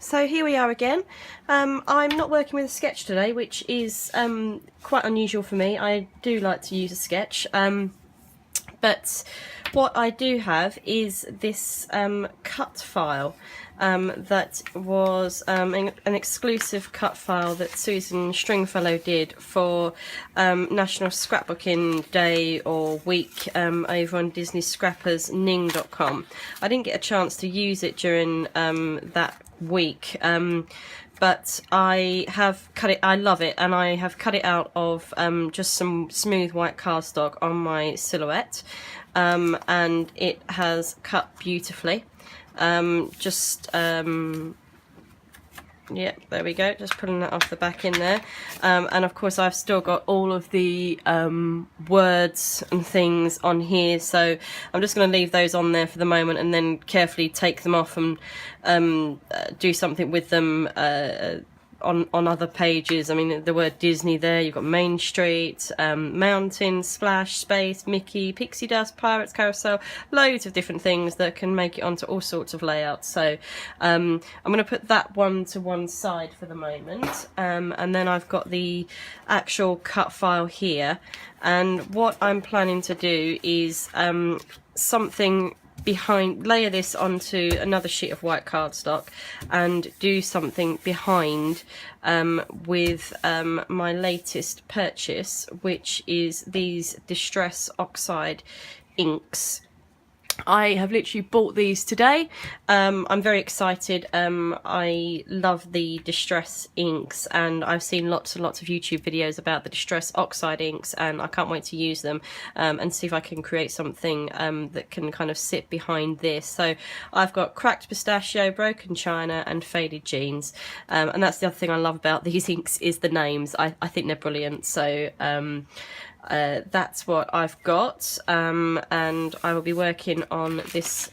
So here we are again. I'm not working with a sketch today, which is quite unusual for me. I do like to use a sketch, but what I do have is this cut file that was an exclusive cut file that Susan Stringfellow did for National Scrapbooking Day or Week over on DisneyScrappersNing.com. I didn't get a chance to use it during that week, but I have cut it. I love it, and I have cut it out of just some smooth white cardstock on my silhouette, and it has cut beautifully. Yeah, there we go, just pulling that off the back in there, and of course I've still got all of the words and things on here, so I'm just going to leave those on there for the moment and then carefully take them off and do something with them on other pages. I mean, the word Disney there, you've got Main Street, Mountain, Splash, Space, Mickey, Pixie Dust, Pirates, Carousel, loads of different things that can make it onto all sorts of layouts. So I'm going to put that one to one side for the moment, and then I've got the actual cut file here, and what I'm planning to do is layer this onto another sheet of white cardstock and do something behind with my latest purchase, which is these Distress Oxide Inks. I have literally bought these today. I'm very excited. I love the Distress inks, and I've seen lots and lots of YouTube videos about the Distress Oxide inks, and I can't wait to use them and see if I can create something that can kind of sit behind this. So I've got Cracked Pistachio, Broken China and Faded Jeans, and that's the other thing I love about these inks is the names. I think they're brilliant. So that's what I've got, and I will be working on this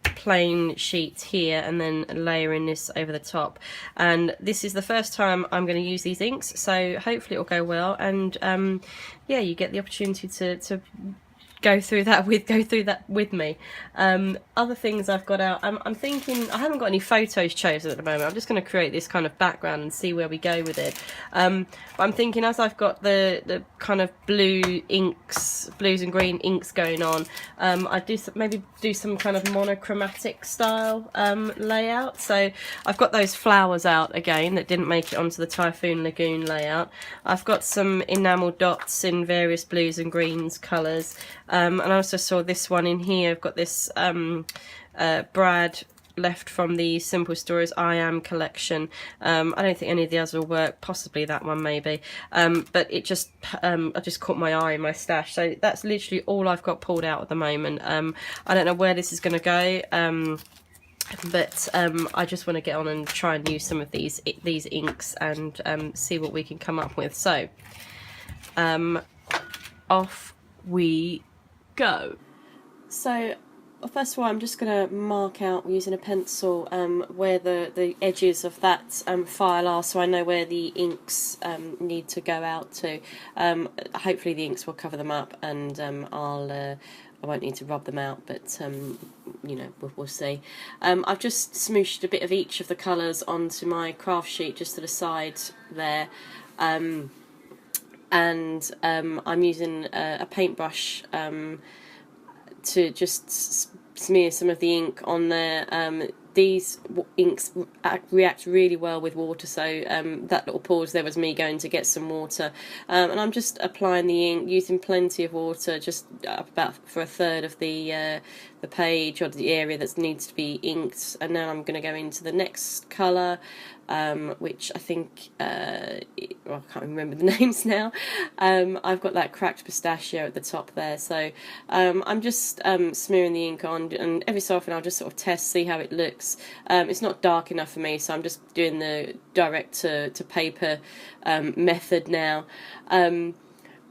plain sheet here and then layering this over the top, and this is the first time I'm going to use these inks, so hopefully it'll go well, and yeah, you get the opportunity to go through that with me. Other things I've got out, I'm thinking, I haven't got any photos chosen at the moment. I'm just going to create this kind of background and see where we go with it. But I'm thinking, as I've got the kind of blues and green inks going on, maybe do some kind of monochromatic style layout. So I've got those flowers out again that didn't make it onto the Typhoon Lagoon layout. I've got some enamel dots in various blues and greens colours. And I also saw this one in here. I've got this Brad left from the Simple Stories I Am collection. I don't think any of the others will work, possibly that one maybe, but it just I just caught my eye in my stash, so that's literally all I've got pulled out at the moment. I don't know where this is going to go, but I just want to get on and try and use some of these inks and see what we can come up with. So off we go. So first of all, I'm just going to mark out using a pencil where the edges of that file are, so I know where the inks need to go out to. Hopefully the inks will cover them up, and I won't need to rub them out, but you know, we'll see. I've just smooshed a bit of each of the colours onto my craft sheet just to the side there, and I'm using a paintbrush to just smear some of the ink on there. These inks react really well with water, so that little pause there was me going to get some water, and I'm just applying the ink using plenty of water, just about for a third of the page or the area that needs to be inked. And now I'm going to go into the next colour, which I think I can't remember the names now. I've got that Cracked Pistachio at the top there, so I'm just smearing the ink on, and every so often I'll just sort of test, see how it looks. It's not dark enough for me, so I'm just doing the direct to paper method now.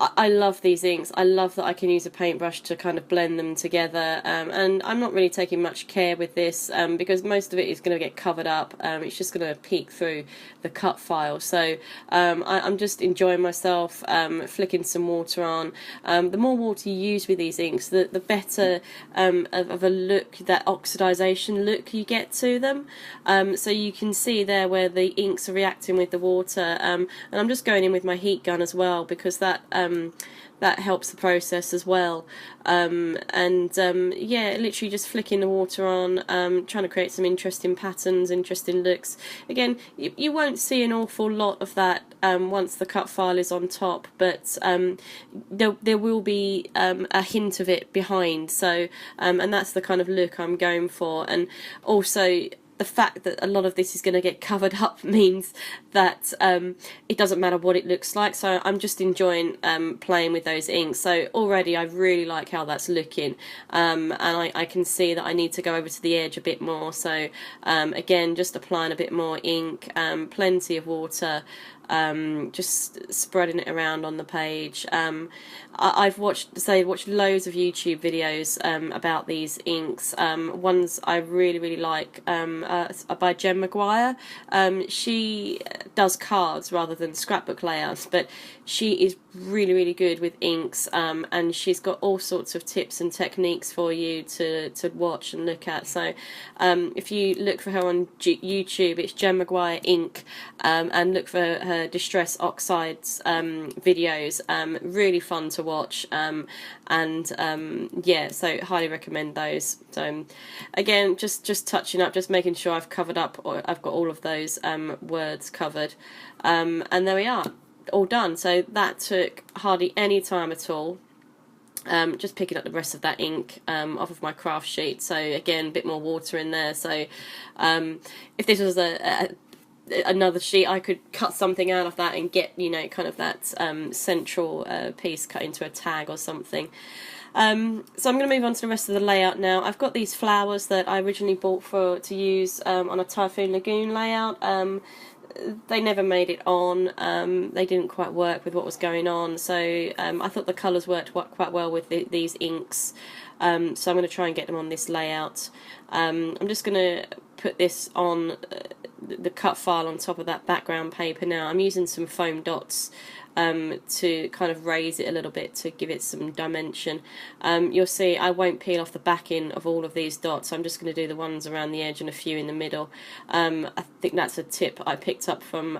I love these inks. I love that I can use a paintbrush to kind of blend them together, and I'm not really taking much care with this because most of it is going to get covered up. It's just going to peek through the cut file, so I'm just enjoying myself, flicking some water on. The more water you use with these inks, the better of a look, that oxidization look you get to them. So you can see there where the inks are reacting with the water, and I'm just going in with my heat gun as well, because that helps the process as well. Yeah, literally just flicking the water on, trying to create some interesting patterns, interesting looks. Again, you won't see an awful lot of that once the cut file is on top, but there will be a hint of it behind, so and that's the kind of look I'm going for. And also, the fact that a lot of this is going to get covered up means that it doesn't matter what it looks like, so I'm just enjoying playing with those inks. So already I really like how that's looking, and I can see that I need to go over to the edge a bit more, so again, just applying a bit more ink, plenty of water, just spreading it around on the page. I've watched loads of YouTube videos about these inks. Ones I really like by Jen McGuire. She does cards rather than scrapbook layouts, but she is really good with inks, and she's got all sorts of tips and techniques for you to watch and look at. So if you look for her on YouTube, it's Jen McGuire Ink, and look for her Distress Oxides videos. Really fun to watch, yeah, so highly recommend those. So again, just touching up, just making sure I've covered up, or I've got all of those words covered, and there we are, all done. So that took hardly any time at all. Just picking up the rest of that ink off of my craft sheet, so again, a bit more water in there. So if this was another sheet, I could cut something out of that and get, you know, kind of that central piece cut into a tag or something. So I'm going to move on to the rest of the layout now. I've got these flowers that I originally bought to use on a Typhoon Lagoon layout. They never made it on. They didn't quite work with what was going on, so I thought the colours worked quite well with these inks, so I'm going to try and get them on this layout. I'm just going to put this on the cut file on top of that background paper now. I'm using some foam dots to kind of raise it a little bit to give it some dimension. You'll see I won't peel off the backing of all of these dots. I'm just going to do the ones around the edge and a few in the middle. I think that's a tip I picked up from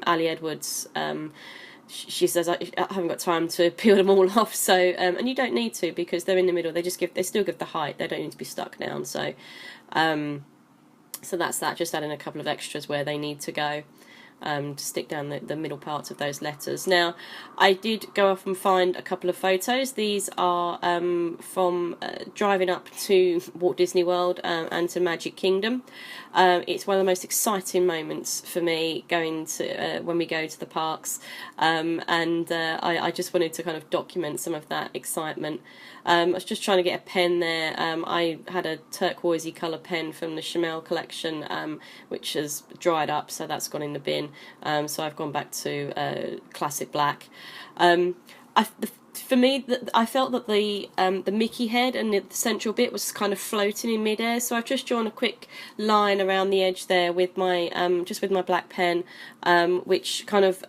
Ali Edwards. She says I haven't got time to peel them all off, so and you don't need to, because they're in the middle. They still give the height. They don't need to be stuck down. So so that's that. Just adding a couple of extras where they need to go. To stick down the middle parts of those letters. Now, I did go off and find a couple of photos. These are from driving up to Walt Disney World and to Magic Kingdom. It's one of the most exciting moments for me going to when we go to the parks, and I just wanted to kind of document some of that excitement. I was just trying to get a pen there. I had a turquoisey colour pen from the Chamel collection, which has dried up, so that's gone in the bin. So I've gone back to classic black. For me, I felt that the Mickey head and the central bit was kind of floating in midair, so I've just drawn a quick line around the edge there with my just with my black pen, which kind of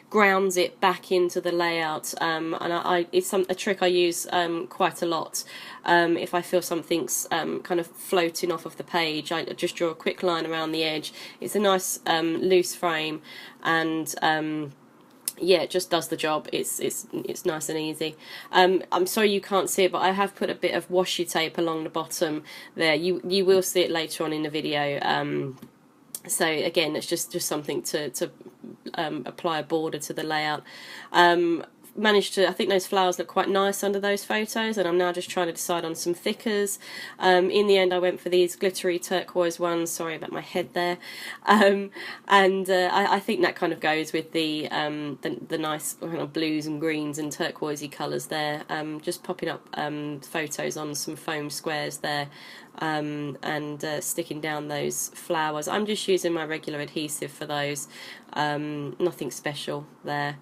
grounds it back into the layout. And it's a trick I use quite a lot. If I feel something's kind of floating off of the page, I just draw a quick line around the edge. It's a nice loose frame, and yeah, it just does the job. It's nice and easy. I'm sorry you can't see it, but I have put a bit of washi tape along the bottom there. You will see it later on in the video. So again, it's just something to apply a border to the layout. I think those flowers look quite nice under those photos, and I'm now just trying to decide on some thickers. In the end, I went for these glittery turquoise ones. Sorry about my head there. I think that kind of goes with the nice kind of blues and greens and turquoisey colours there. Just popping up photos on some foam squares there, and sticking down those flowers. I'm just using my regular adhesive for those. Nothing special there.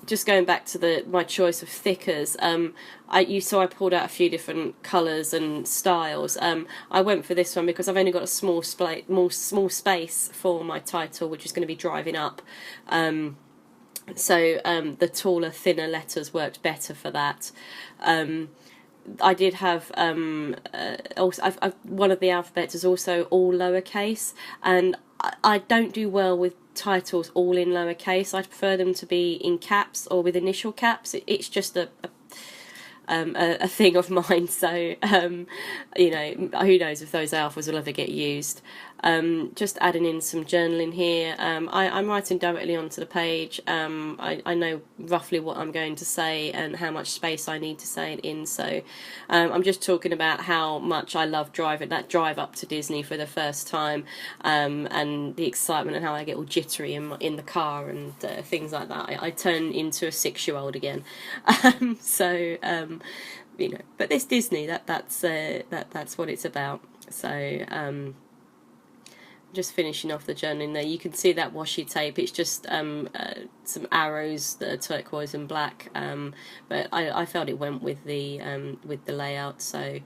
just going back to my choice of thickers, I pulled out a few different colours and styles. I went for this one because I've only got a small space for my title, which is going to be driving up. So the taller, thinner letters worked better for that. I did have also one of the alphabets is also all lowercase, and I don't do well with titles all in lowercase. I prefer them to be in caps or with initial caps. It's just a thing of mine. So you know, who knows if those alphas will ever get used. Just adding in some journaling here. I'm writing directly onto the page. I know roughly what I'm going to say and how much space I need to say it in, so I'm just talking about how much I love that drive up to Disney for the first time, and the excitement and how I get all jittery in the car and things like that. I turn into a 6-year-old again. So you know, but this Disney, that's what it's about. So just finishing off the journaling there. You can see that washi tape. It's just some arrows that are turquoise and black, but I felt it went with the layout. So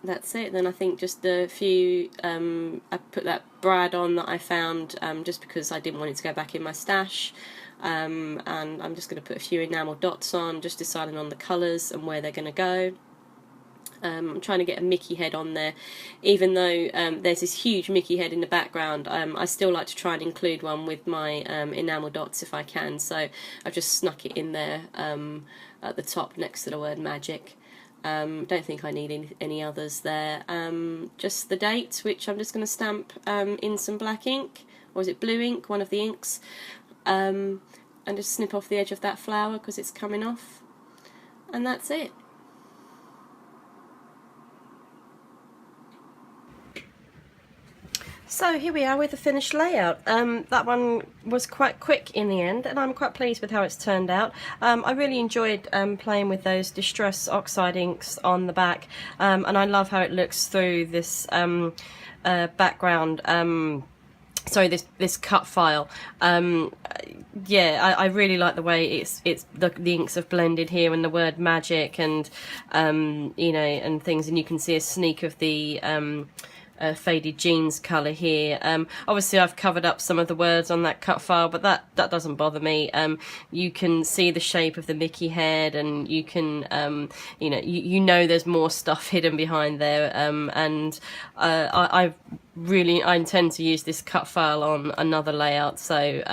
that's it. Then I think just a few. I put that brad on that I found just because I didn't want it to go back in my stash. And I'm just going to put a few enamel dots on, just deciding on the colours and where they're going to go. I'm trying to get a Mickey head on there, even though there's this huge Mickey head in the background. I still like to try and include one with my enamel dots if I can, so I've just snuck it in there at the top next to the word magic. Don't think I need any others there. Just the date, which I'm just going to stamp in some black ink, or is it blue ink, one of the inks, and just snip off the edge of that flower because it's coming off, and that's it. So here we are with the finished layout. That one was quite quick in the end, and I'm quite pleased with how it's turned out. I really enjoyed playing with those Distress Oxide inks on the back, and I love how it looks through this background. Sorry, this cut file. Yeah, I really like the way the inks have blended here, and the word magic, and you know, and things, and you can see a sneak of the faded jeans colour here. Obviously I've covered up some of the words on that cut file, but that doesn't bother me. You can see the shape of the Mickey head, and you can you know, you know there's more stuff hidden behind there, and I intend to use this cut file on another layout, so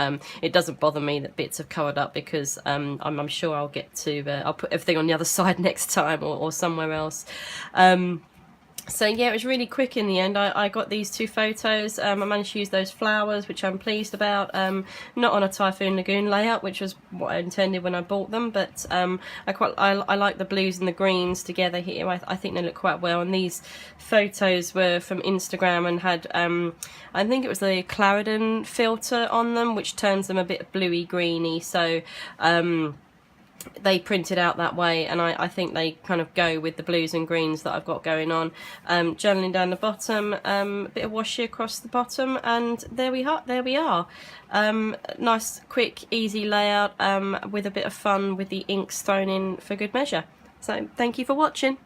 it doesn't bother me that bits are covered up, because I'm sure I'll get to I'll put everything on the other side next time, or somewhere else. So yeah, it was really quick in the end. I got these 2 photos. I managed to use those flowers, which I'm pleased about. Not on a Typhoon Lagoon layout, which was what I intended when I bought them, but I like the blues and the greens together here. I think they look quite well, and these photos were from Instagram and had I think it was the Clarendon filter on them, which turns them a bit bluey greeny, so they printed out that way, and I think they kind of go with the blues and greens that I've got going on. Journaling down the bottom, a bit of washi across the bottom, and there we are. Nice, quick, easy layout with a bit of fun with the inks thrown in for good measure. So thank you for watching.